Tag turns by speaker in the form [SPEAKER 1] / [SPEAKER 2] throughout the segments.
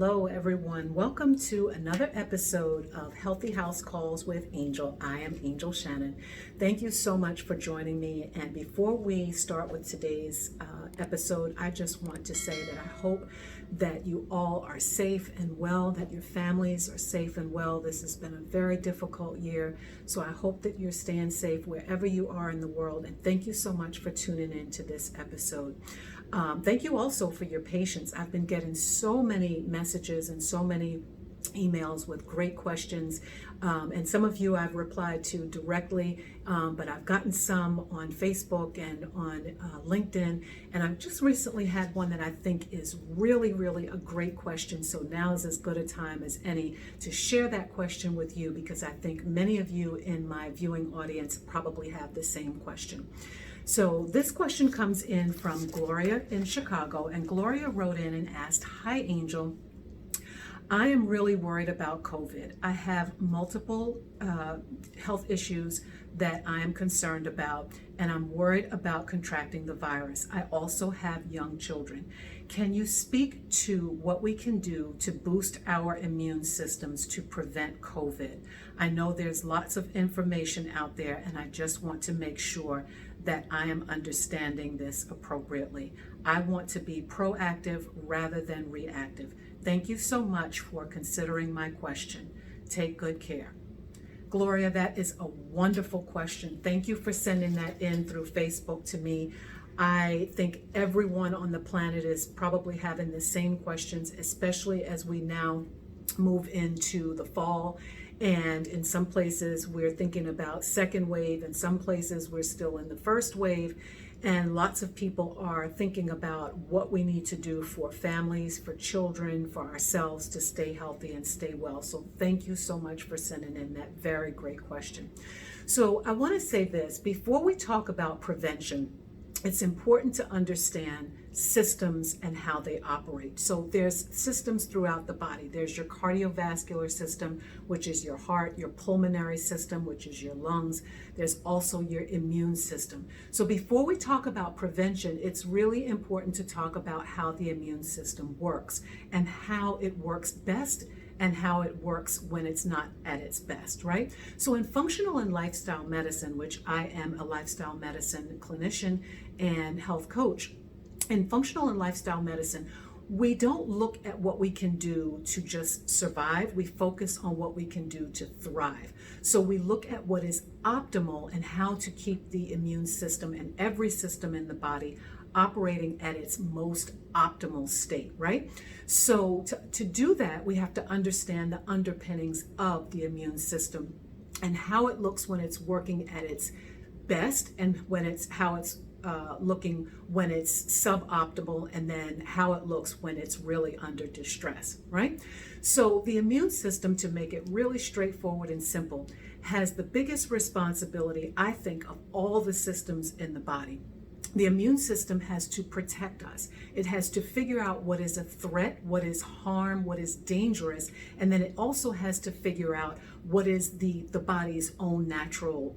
[SPEAKER 1] Hello, everyone. Welcome to another episode of Healthy House Calls with Angel. I am Angel Shannon. Thank you so much for joining me. And before we start with today's episode, I just want to say that I hope that you all are safe and well, that your families are safe and well. This has been a very difficult year, so I hope that you're staying safe wherever you are in the world. And thank you so much for tuning in to this episode. Thank you also for your patience. I've been getting so many messages and so many emails with great questions, and some of you I've replied to directly, but I've gotten some on Facebook and on LinkedIn, and I've just recently had one that I think is really a great question. So now is as good a time as any to share that question with you, because I think many of you in my viewing audience probably have the same question. So this question comes in from Gloria in Chicago, and Gloria wrote in and asked, "Hi Angel, I am really worried about COVID. I have multiple health issues that I am concerned about, and I'm worried about contracting the virus. I also have young children. Can you speak to what we can do to boost our immune systems to prevent COVID? I know there's lots of information out there, and I just want to make sure that I am understanding this appropriately. I want to be proactive rather than reactive. Thank you so much for considering my question. Take good care." Gloria, that is a wonderful question. Thank you for sending that in through Facebook to me. I think everyone on the planet is probably having the same questions, especially as we now move into the fall. And in some places we're thinking about second wave, in some places we're still in the first wave, and lots of people are thinking about what we need to do for families, for children, for ourselves to stay healthy and stay well. So thank you so much for sending in that very great question. So I want to say this, before we talk about prevention, it's important to understand systems and how they operate. So there's systems throughout the body. There's your cardiovascular system, which is your heart, your pulmonary system, which is your lungs. There's also your immune system. So before we talk about prevention, it's really important to talk about how the immune system works and how it works best and how it works when it's not at its best, right? So in functional and lifestyle medicine, which I am a lifestyle medicine clinician and health coach, in functional and lifestyle medicine, we don't look at what we can do to just survive. We focus on what we can do to thrive. So we look at what is optimal and how to keep the immune system and every system in the body operating at its most optimal state, right? So to do that, we have to understand the underpinnings of the immune system and how it looks when it's working at its best, and how it's looking when it's suboptimal, and then how it looks when it's really under distress, right? So the immune system, to make it really straightforward and simple, has the biggest responsibility, I think, of all the systems in the body. The immune system has to protect us. It has to figure out what is a threat, what is harm, what is dangerous, and then it also has to figure out what is the body's own natural,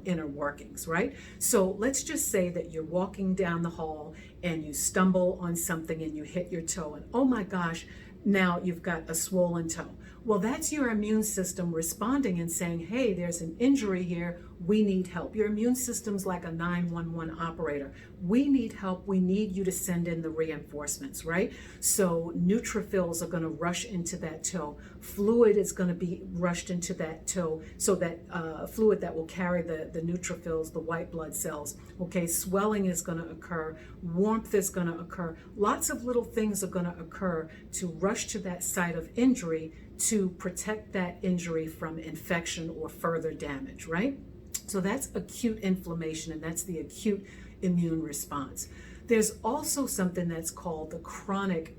[SPEAKER 1] inner workings, right? So let's just say that you're walking down the hall and you stumble on something and you hit your toe, and oh my gosh, now you've got a swollen toe. Well, that's your immune system responding and saying, hey, there's an injury here. We need help. Your immune system's like a 911 operator. We need help. We need you to send in the reinforcements, right? So neutrophils are going to rush into that toe. Fluid is going to be rushed into that toe, so that fluid that will carry the neutrophils, the white blood cells. Okay, swelling is going to occur. Warmth is going to occur. Lots of little things are going to occur to rush to that site of injury to protect that injury from infection or further damage, right? So that's acute inflammation, and that's the acute immune response. There's also something that's called the chronic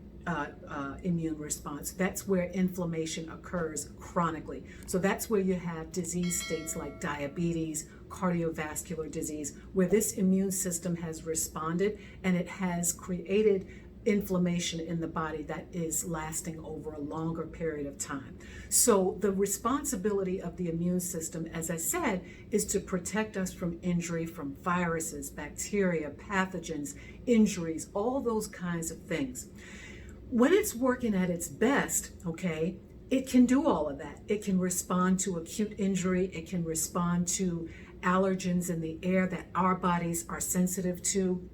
[SPEAKER 1] immune response. That's where inflammation occurs chronically. So that's where you have disease states like diabetes, cardiovascular disease, where this immune system has responded and it has created inflammation in the body that is lasting over a longer period of time. So the responsibility of the immune system, as I said, is to protect us from injury, from viruses, bacteria, pathogens, injuries, all those kinds of things. When it's working at its best, okay, it can do all of that. It can respond to acute injury. It can respond to allergens in the air that our bodies are sensitive to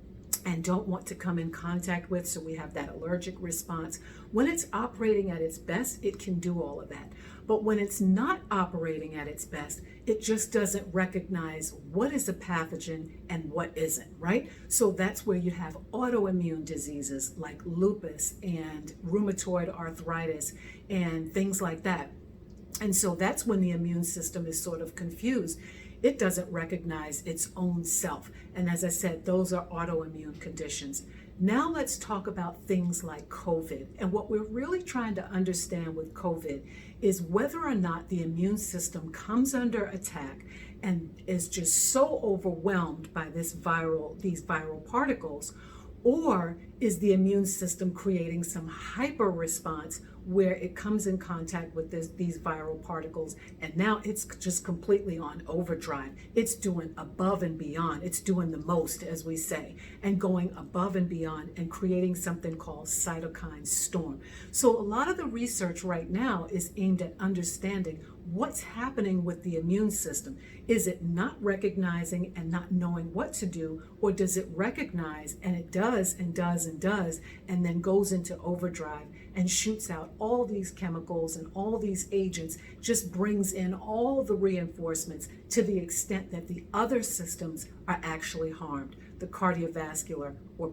[SPEAKER 1] and don't want to come in contact with, so we have that allergic response. When it's operating at its best, it can do all of that. But when it's not operating at its best, it just doesn't recognize what is a pathogen and what isn't, right? So that's where you have autoimmune diseases like lupus and rheumatoid arthritis and things like that. And so that's when the immune system is sort of confused. It doesn't recognize its own self. And as I said, those are autoimmune conditions. Now let's talk about things like COVID. And what we're really trying to understand with COVID is whether or not the immune system comes under attack and is just so overwhelmed by these viral particles, or is the immune system creating some hyper response where it comes in contact with these viral particles and now it's just completely on overdrive. It's doing above and beyond. It's doing the most, as we say, and going above and beyond and creating something called cytokine storm. So a lot of the research right now is aimed at understanding what's happening with the immune system. Is it not recognizing and not knowing what to do, or does it recognize and it does and does and does and then goes into overdrive and shoots out all these chemicals and all these agents, just brings in all the reinforcements to the extent that the other systems are actually harmed? The cardiovascular or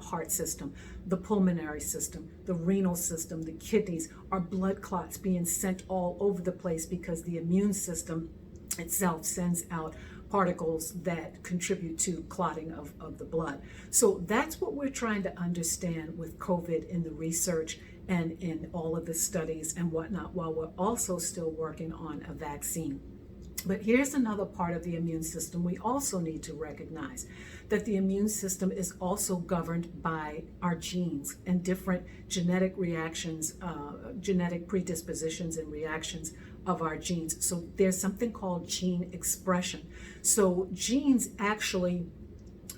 [SPEAKER 1] heart system, the pulmonary system, the renal system, the kidneys, our blood clots being sent all over the place because the immune system itself sends out particles that contribute to clotting of the blood. So that's what we're trying to understand with COVID in the research and in all of the studies and whatnot, while we're also still working on a vaccine. But here's another part of the immune system we also need to recognize, that the immune system is also governed by our genes and different genetic reactions, genetic predispositions and reactions of our genes. So there's something called gene expression. So genes actually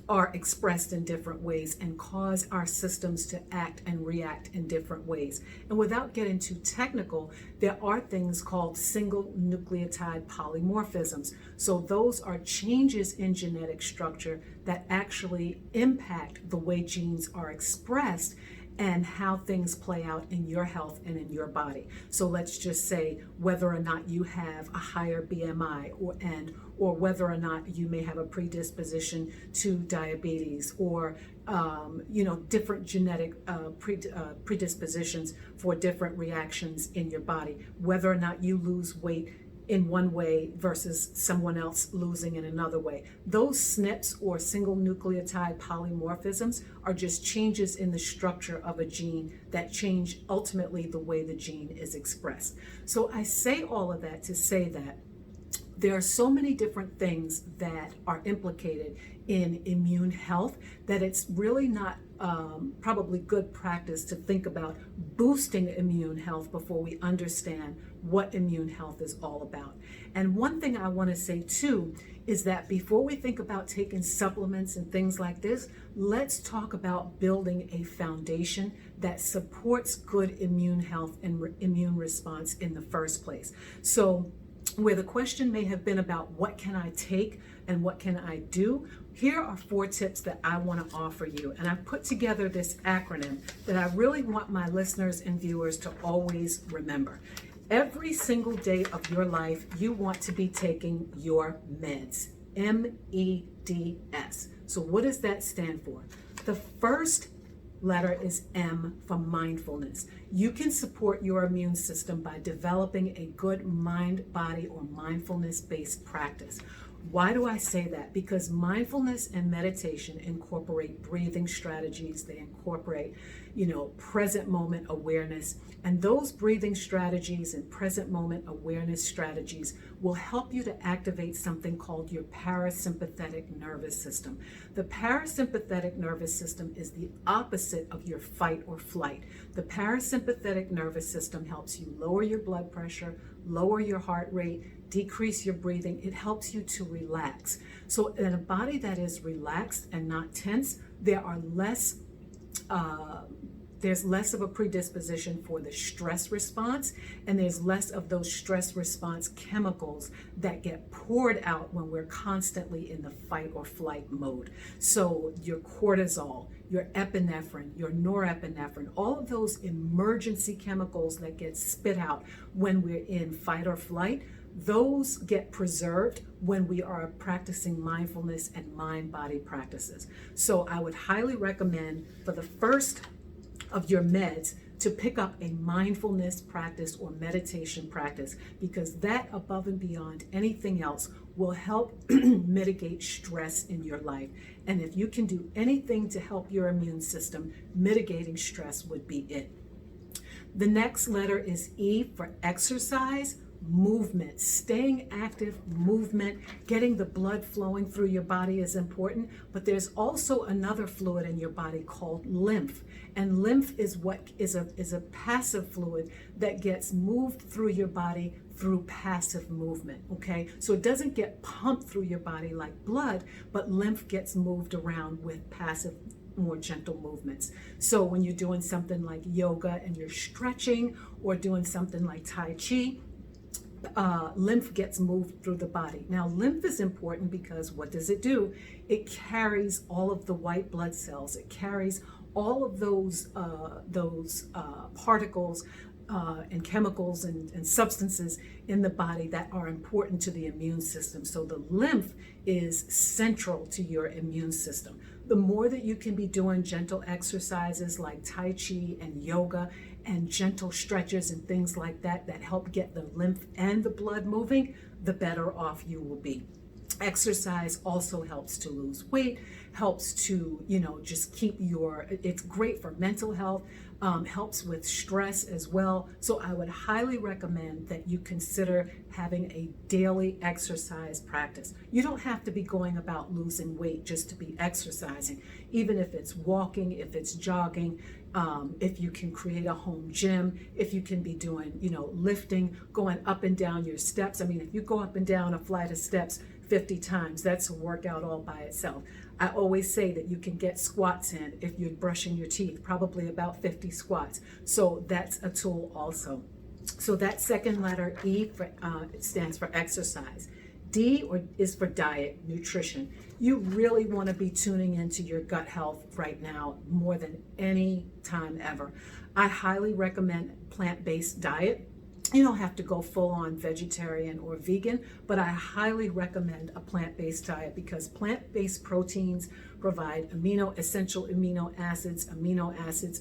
[SPEAKER 1] are expressed in different ways and cause our systems to act and react in different ways. And without getting too technical, there are things called single nucleotide polymorphisms. So those are changes in genetic structure that actually impact the way genes are expressed and how things play out in your health and in your body. So let's just say whether or not you have a higher BMI or whether or not you may have a predisposition to diabetes or different genetic predispositions for different reactions in your body, whether or not you lose weight in one way versus someone else losing in another way. Those SNPs or single nucleotide polymorphisms are just changes in the structure of a gene that change ultimately the way the gene is expressed. So I say all of that to say that there are so many different things that are implicated in immune health that it's really not probably good practice to think about boosting immune health before we understand what immune health is all about. And one thing I want to say too is that before we think about taking supplements and things like this, let's talk about building a foundation that supports good immune health and immune response in the first place. So where the question may have been about what can I take and what can I do, here are 4 tips that I want to offer you. And I've put together this acronym that I really want my listeners and viewers to always remember. Every single day of your life, you want to be taking your meds, M.E.D.S. So what does that stand for? The first letter is M for mindfulness. You can support your immune system by developing a good mind, body, or mindfulness-based practice. Why do I say that? Because mindfulness and meditation incorporate breathing strategies. They incorporate, present moment awareness. And those breathing strategies and present moment awareness strategies will help you to activate something called your parasympathetic nervous system. The parasympathetic nervous system is the opposite of your fight or flight. The parasympathetic nervous system helps you lower your blood pressure, lower your heart rate, decrease your breathing. It helps you to relax. So in a body that is relaxed and not tense, there are less there's less of a predisposition for the stress response, and there's less of those stress response chemicals that get poured out when we're constantly in the fight or flight mode. So your cortisol, your epinephrine, your norepinephrine, all of those emergency chemicals that get spit out when we're in fight or flight, those get preserved when we are practicing mindfulness and mind-body practices. So I would highly recommend for the first of your meds to pick up a mindfulness practice or meditation practice, because that, above and beyond anything else, will help mitigate stress in your life. And if you can do anything to help your immune system, mitigating stress would be it. The next letter is E for exercise. Movement, staying active, movement, getting the blood flowing through your body is important, but there's also another fluid in your body called lymph. And lymph is what is a passive fluid that gets moved through your body through passive movement, okay? So it doesn't get pumped through your body like blood, but lymph gets moved around with passive, more gentle movements. So when you're doing something like yoga and you're stretching, or doing something like Tai Chi, lymph gets moved through the body. Now, lymph is important because what does it do? It carries all of the white blood cells. It carries all of those particles and chemicals and substances in the body that are important to the immune system. So the lymph is central to your immune system. The more that you can be doing gentle exercises like Tai Chi and yoga and gentle stretches and things like that that help get the lymph and the blood moving, the better off you will be. Exercise also helps to lose weight, helps to, just keep it's great for mental health, helps with stress as well. So I would highly recommend that you consider having a daily exercise practice. You don't have to be going about losing weight just to be exercising. Even if it's walking, if it's jogging, if you can create a home gym, if you can be doing, lifting, going up and down your steps. I mean, if you go up and down a flight of steps 50 times, that's a workout all by itself. I always say that you can get squats in if you're brushing your teeth, probably about 50 squats. So that's a tool also. So that second letter, E, it stands for exercise. D is for diet, nutrition. You really want to be tuning into your gut health right now more than any time ever. I highly recommend plant-based diet. You don't have to go full on vegetarian or vegan, but I highly recommend a plant-based diet because plant-based proteins provide essential amino acids,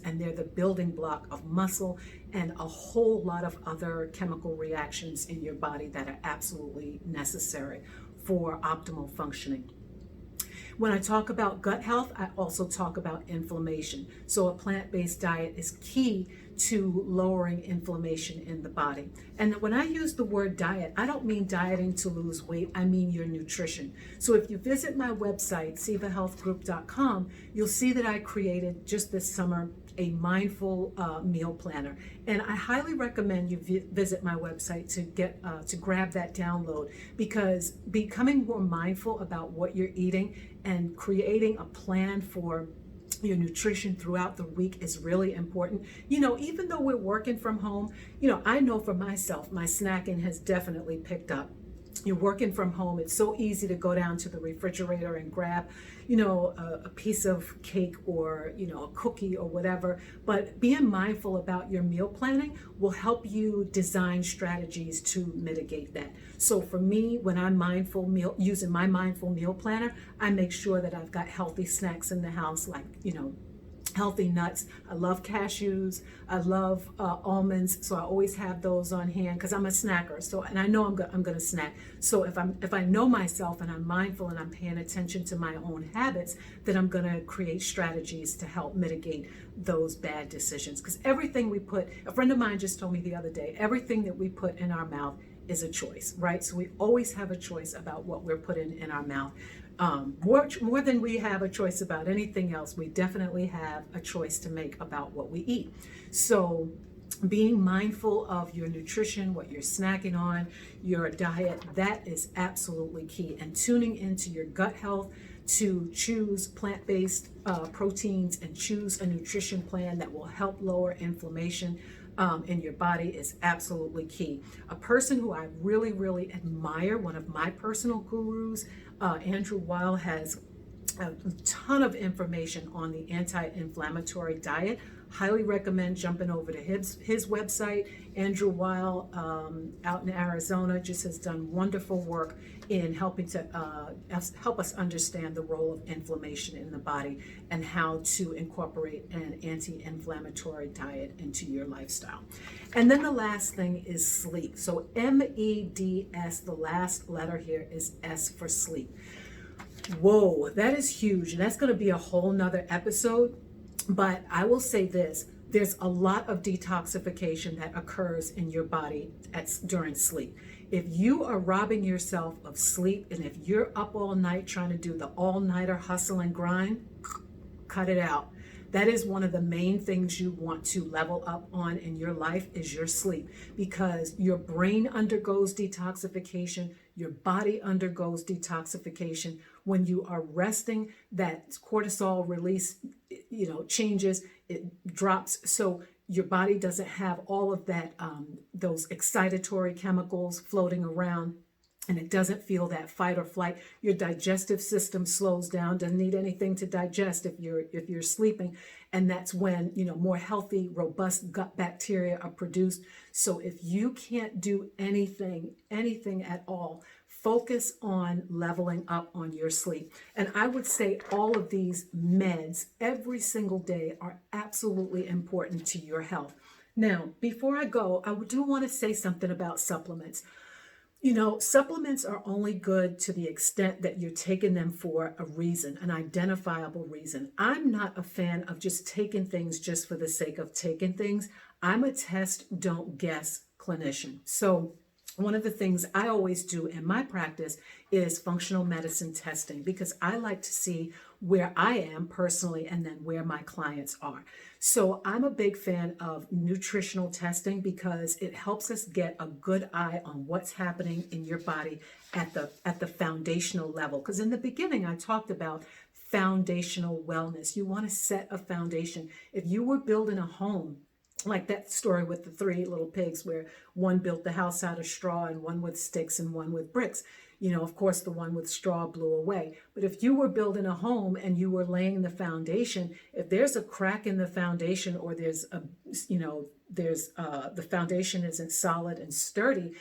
[SPEAKER 1] and they're the building block of muscle and a whole lot of other chemical reactions in your body that are absolutely necessary for optimal functioning. When I talk about gut health, I also talk about inflammation. So a plant-based diet is key to lowering inflammation in the body. And when I use the word diet, I don't mean dieting to lose weight, I mean your nutrition. So if you visit my website, sivahealthgroup.com, you'll see that I created just this summer a mindful meal planner. And I highly recommend you visit my website to grab that download, because becoming more mindful about what you're eating and creating a plan for your nutrition throughout the week is really important. Even though we're working from home, I know for myself, my snacking has definitely picked up. You're working from home, it's so easy to go down to the refrigerator and grab, a piece of cake or, a cookie or whatever. But being mindful about your meal planning will help you design strategies to mitigate that. So for me, when I'm using my mindful meal planner, I make sure that I've got healthy snacks in the house, like, healthy nuts. I love cashews. I love almonds. So I always have those on hand because I'm a snacker. So, and I know I'm going to snack. So if I know myself and I'm mindful and I'm paying attention to my own habits, then I'm going to create strategies to help mitigate those bad decisions. Because everything a friend of mine just told me the other day, everything that we put in our mouth is a choice, right? So we always have a choice about what we're putting in our mouth. More than we have a choice about anything else, we definitely have a choice to make about what we eat. So being mindful of your nutrition, what you're snacking on, your diet, that is absolutely key. And tuning into your gut health, to choose plant-based proteins and choose a nutrition plan that will help lower inflammation in your body is absolutely key. A person who I really, really admire, one of my personal gurus, Andrew Weil, has a ton of information on the anti-inflammatory diet. Highly recommend jumping over to his website. Andrew Weil, out in Arizona, just has done wonderful work in helping to help us understand the role of inflammation in the body and how to incorporate an anti-inflammatory diet into your lifestyle. And then the last thing is sleep. So M.E.D.S, the last letter here is S for sleep. Whoa, that is huge. And that's going to be a whole nother episode. But I will say this, there's a lot of detoxification that occurs in your body during sleep. If you are robbing yourself of sleep, and if you're up all night trying to do the all-nighter hustle and grind, cut it out. That is one of the main things you want to level up on in your life is your sleep, because your brain undergoes detoxification, your body undergoes detoxification. When you are resting, that cortisol release, changes, it drops. So your body doesn't have all of that, those excitatory chemicals floating around, and it doesn't feel that fight or flight. Your digestive system slows down, doesn't need anything to digest if you're sleeping. And that's when, more healthy, robust gut bacteria are produced. So if you can't do anything at all, focus on leveling up on your sleep. And I would say all of these meds every single day are absolutely important to your health. Now, before I go, I do want to say something about supplements. Supplements are only good to the extent that you're taking them for a reason, an identifiable reason. I'm not a fan of just taking things just for the sake of taking things. I'm a test, don't guess clinician. So one of the things I always do in my practice is functional medicine testing, because I like to see where I am personally and then where my clients are. So I'm a big fan of nutritional testing because it helps us get a good eye on what's happening in your body at the foundational level. Because in the beginning, I talked about foundational wellness. You want to set a foundation. If you were building a home, like that story with the 3 little pigs where one built the house out of straw and one with sticks and one with bricks. Of course, the one with straw blew away. But if you were building a home and you were laying the foundation, if there's a crack in the foundation, or there's the foundation isn't solid and sturdy,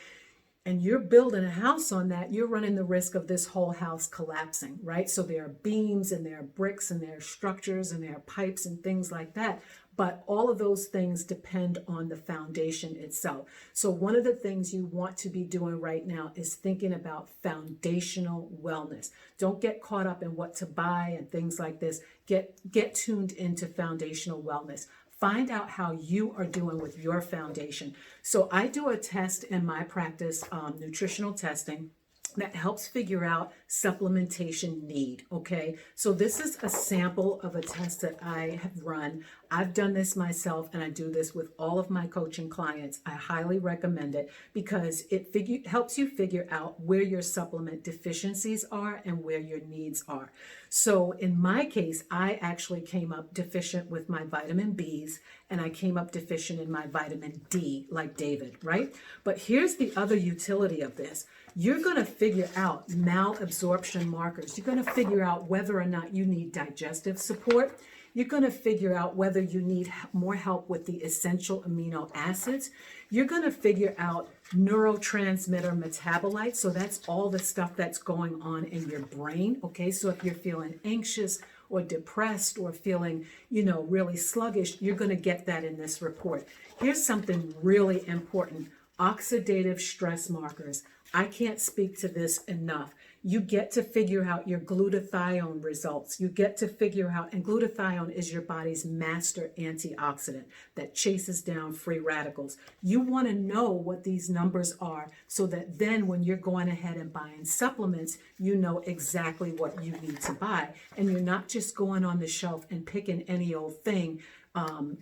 [SPEAKER 1] and you're building a house on that, you're running the risk of this whole house collapsing, right? So there are beams and there are bricks and there are structures and there are pipes and things like that. But all of those things depend on the foundation itself. So one of the things you want to be doing right now is thinking about foundational wellness. Don't get caught up in what to buy and things like this. Get tuned into foundational wellness. Find out how you are doing with your foundation. So I do a test in my practice, nutritional testing, that helps figure out supplementation need, okay? So this is a sample of a test that I have run. I've done this myself, and I do this with all of my coaching clients. I highly recommend it because it helps you figure out where your supplement deficiencies are and where your needs are. So in my case, I actually came up deficient with my vitamin B's, and I came up deficient in my vitamin D, like David, right? But here's the other utility of this. You're going to figure out malabsorption markers. You're going to figure out whether or not you need digestive support. You're going to figure out whether you need more help with the essential amino acids. You're going to figure out neurotransmitter metabolites. So that's all the stuff that's going on in your brain. Okay, so if you're feeling anxious or depressed or feeling, really sluggish, you're going to get that in this report. Here's something really important. Oxidative stress markers. I can't speak to this enough. You get to figure out your glutathione results. You get to figure out, and glutathione is your body's master antioxidant that chases down free radicals. You want to know what these numbers are so that then when you're going ahead and buying supplements, you know exactly what you need to buy. And you're not just going on the shelf and picking any old thing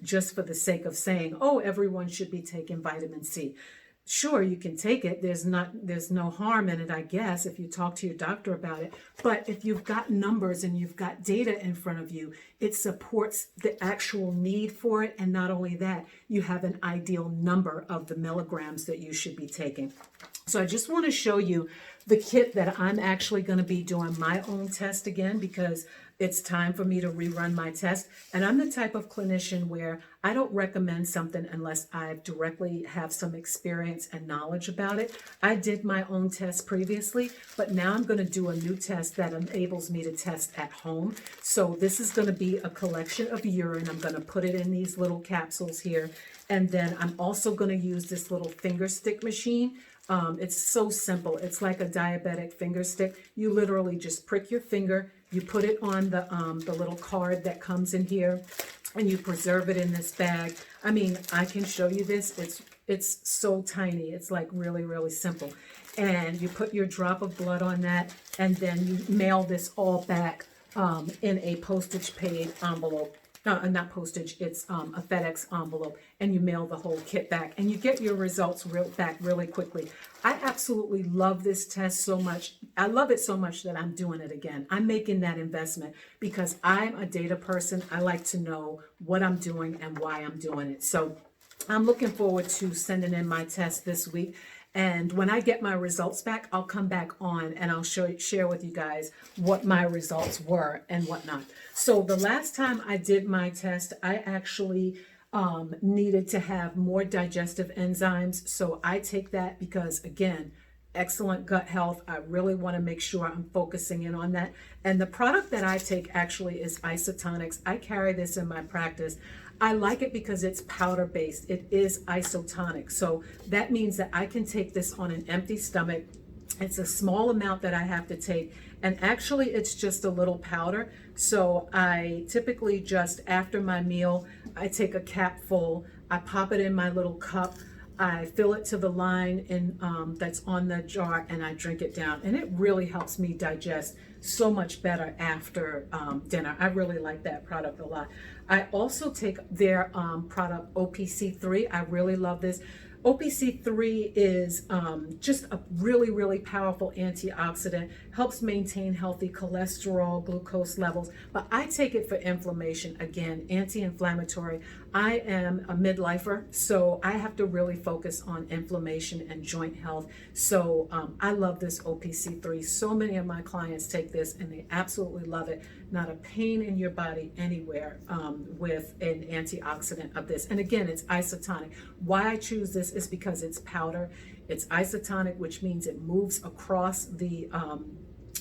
[SPEAKER 1] just for the sake of saying, oh, everyone should be taking vitamin C. sure, you can take it. There's no harm in it, I guess, if you talk to your doctor about it. But if you've got numbers and you've got data in front of you, it supports the actual need for it. And not only that, you have an ideal number of the milligrams that you should be taking. So I just want to show you the kit that I'm actually going to be doing my own test again, because it's time for me to rerun my test. And I'm the type of clinician where I don't recommend something unless I directly have some experience and knowledge about it. I did my own test previously, but now I'm going to do a new test that enables me to test at home. So this is going to be a collection of urine. I'm going to put it in these little capsules here. And then I'm also going to use this little finger stick machine. It's so simple. It's like a diabetic finger stick. You literally just prick your finger, you put it on the little card that comes in here, and you preserve it in this bag. I mean, I can show you this. It's so tiny. It's like really, really simple. And you put your drop of blood on that, and then you mail this all back in a postage paid envelope. Not postage, it's a FedEx envelope, and you mail the whole kit back, and you get your results back really quickly. I absolutely love this test so much. I love it so much that I'm doing it again. I'm making that investment because I'm a data person. I like to know what I'm doing and why I'm doing it. So I'm looking forward to sending in my test this week. And when I get my results back, I'll come back on and I'll share with you guys what my results were and whatnot. So the last time I did my test, I actually needed to have more digestive enzymes. So I take that because, again, excellent gut health. I really want to make sure I'm focusing in on that. And the product that I take actually is isotonics. I carry this in my practice. I like it because it's powder based. It is isotonic. So that means that I can take this on an empty stomach. It's a small amount that I have to take. And actually it's just a little powder. So I typically just after my meal, I take a cap full, I pop it in my little cup, I fill it to the line in that's on the jar, and I drink it down. And it really helps me digest so much better after dinner. I really like that product a lot. I also take their product OPC3. I really love this. OPC3 is just a really, really powerful antioxidant, helps maintain healthy cholesterol, glucose levels, but I take it for inflammation, again, anti-inflammatory. I am a midlifer, so I have to really focus on inflammation and joint health. So I love this OPC3. So many of my clients take this and they absolutely love it. Not a pain in your body anywhere with an antioxidant of this. And again, it's isotonic. Why I choose this is because it's powder. It's isotonic, which means it moves across the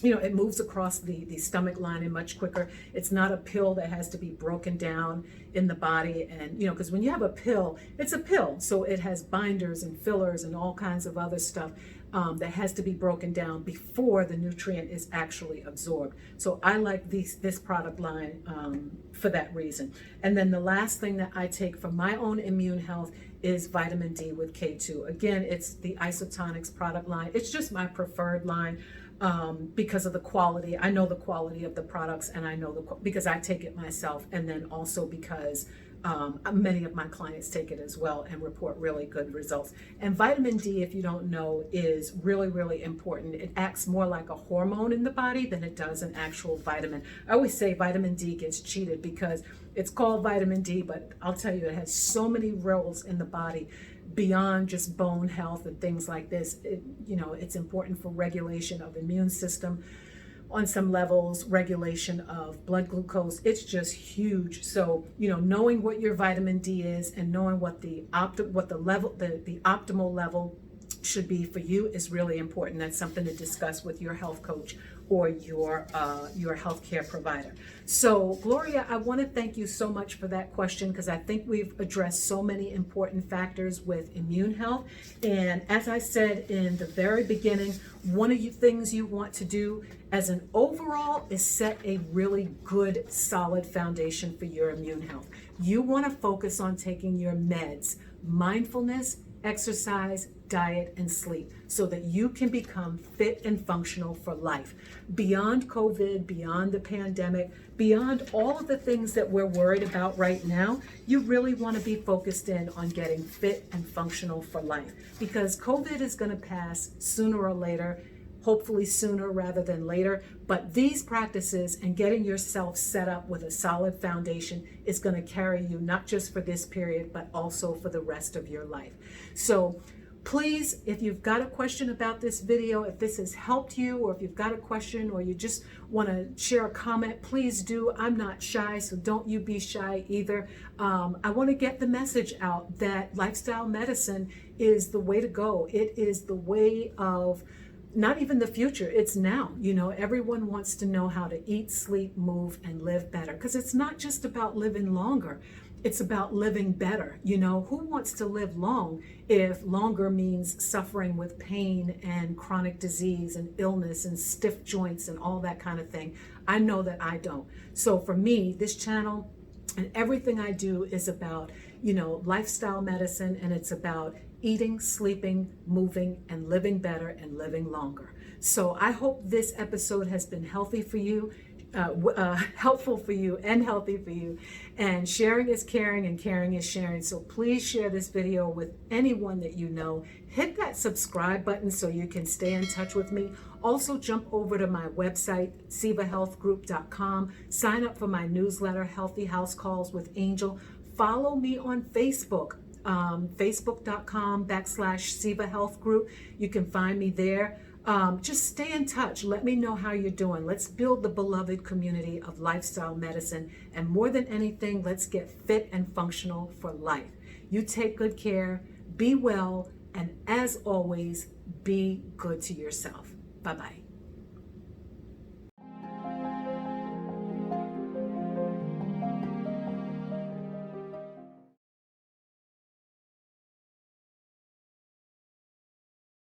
[SPEAKER 1] it moves across the stomach lining much quicker. It's not a pill that has to be broken down in the body. And, because when you have a pill, it's a pill. So it has binders and fillers and all kinds of other stuff that has to be broken down before the nutrient is actually absorbed. So I like this product line for that reason. And then the last thing that I take for my own immune health is vitamin D with K2. Again, it's the Isotonics product line. It's just my preferred line because of the quality. I know the quality of the products, and I know because I take it myself, and then also because many of my clients take it as well and report really good results. And vitamin D, if you don't know, is really, really important. It acts more like a hormone in the body than it does an actual vitamin. I always say vitamin D gets cheated because it's called vitamin D, but I'll tell you, it has so many roles in the body beyond just bone health and things like this. It's important for regulation of immune system on some levels, regulation of blood glucose. It's just huge. So, knowing what your vitamin D is and knowing what the optimal level should be for you is really important. That's something to discuss with your health coach or your healthcare provider. So, Gloria, I want to thank you so much for that question, because I think we've addressed so many important factors with immune health. And as I said in the very beginning, one of the things you want to do as an overall is set a really good, solid foundation for your immune health. You want to focus on taking your meds, mindfulness, exercise, diet, and sleep so that you can become fit and functional for life. Beyond COVID, beyond the pandemic, beyond all of the things that we're worried about right now, you really want to be focused in on getting fit and functional for life, because COVID is going to pass sooner or later, hopefully sooner rather than later. But these practices and getting yourself set up with a solid foundation is going to carry you not just for this period, but also for the rest of your life. So please, if you've got a question about this video, if this has helped you, or if you've got a question or you just want to share a comment, please do. I'm not shy, so don't you be shy either. I want to get the message out that lifestyle medicine is the way to go. It is the way of not even the future, it's now. You know, everyone wants to know how to eat, sleep, move, and live better, because it's not just about living longer. It's about living better. You know, who wants to live long if longer means suffering with pain and chronic disease and illness and stiff joints and all that kind of thing? I know that I don't. So for me, this channel and everything I do is about, you know, lifestyle medicine, and it's about eating, sleeping, moving, and living better and living longer. So I hope this episode has been healthy for you, helpful for you and healthy for you. And sharing is caring and caring is sharing. So please share this video with anyone that you know. Hit that subscribe button so you can stay in touch with me. Also jump over to my website, sivahealthgroup.com. Sign up for my newsletter, Healthy House Calls with Angel. Follow me on Facebook. Facebook.com/Siva Health Group. You can find me there. Just stay in touch. Let me know how you're doing. Let's build the beloved community of lifestyle medicine. And more than anything, let's get fit and functional for life. You take good care, be well, and as always, be good to yourself. Bye-bye.